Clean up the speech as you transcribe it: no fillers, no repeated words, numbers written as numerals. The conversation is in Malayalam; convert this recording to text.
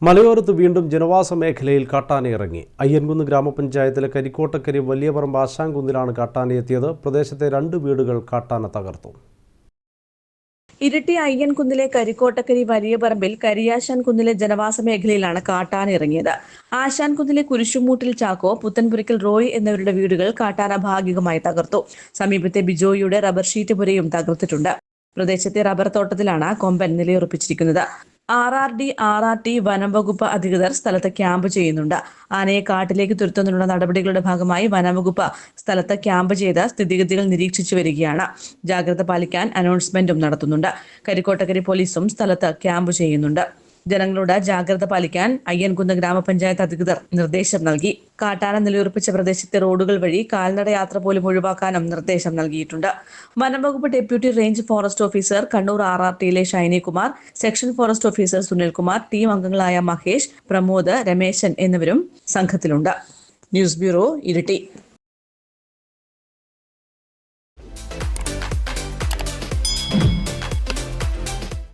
മലയോരത്ത് വീണ്ടും ജനവാസ മേഖലയിൽ കാട്ടാന ഇറങ്ങി. അയ്യൻകുന്ന് ഗ്രാമപഞ്ചായത്തിലെ കരിക്കോട്ടക്കരി വലിയപറമ്പ് ആശാൻകുന്നിലാണ് കാട്ടാനയെത്തിയത്. പ്രദേശത്തെ 2 വീടുകൾ കാട്ടാന തകർത്തു. ഇരിട്ടി അയ്യൻകുന്നിലെ കരിക്കോട്ടക്കരി വലിയപറമ്പിൽ കരിയാശാൻകുന്നിലെ ജനവാസ മേഖലയിലാണ് കാട്ടാന ഇറങ്ങിയത്. ആശാൻകുന്നിലെ കുരിശുമൂട്ടിൽ ചാക്കോ, പുത്തൻപുരയ്ക്കൽ റോയ് എന്നിവരുടെ വീടുകൾ കാട്ടാന ഭാഗികമായി തകർത്തു. സമീപത്തെ ബിജോയിയുടെ റബ്ബർ ഷീറ്റ് പുരയും തകർത്തിട്ടുണ്ട്. പ്രദേശത്തെ റബ്ബർ തോട്ടത്തിലാണ് കൊമ്പൻ നിലയുറപ്പിച്ചിരിക്കുന്നത്. RRT വനം വകുപ്പ് അധികൃതർ സ്ഥലത്ത് ക്യാമ്പ് ചെയ്യുന്നുണ്ട്. ആനയെ കാട്ടിലേക്ക് തുരത്തുന്നതിനുള്ള നടപടികളുടെ ഭാഗമായി വനംവകുപ്പ് സ്ഥലത്ത് ക്യാമ്പ് ചെയ്ത് സ്ഥിതിഗതികൾ നിരീക്ഷിച്ചു വരികയാണ്. ജാഗ്രത പാലിക്കാൻ അനൗൺസ്മെന്റും നടത്തുന്നുണ്ട്. കരിക്കോട്ടക്കരി പോലീസും സ്ഥലത്ത് ക്യാമ്പ് ചെയ്യുന്നുണ്ട്. ജനങ്ങളോട് ജാഗ്രത പാലിക്കാൻ അയ്യൻകുന്ന് ഗ്രാമപഞ്ചായത്ത് അധികൃതർ നിർദ്ദേശം നൽകി. കാട്ടാന നിലയുറപ്പിച്ച പ്രദേശത്തെ റോഡുകൾ വഴി കാൽനട യാത്ര പോലും ഒഴിവാക്കാനും നിർദ്ദേശം നൽകിയിട്ടുണ്ട്. വനംവകുപ്പ് deputy range forest officer Kannur RRTയിലെ Shainikumar, section forest officer Sunilkumar, team അംഗങ്ങളായ മഹേഷ്, പ്രമോദ്, രമേശൻ എന്നിവരും സംഘത്തിലുണ്ട്. News bureau, Iritty.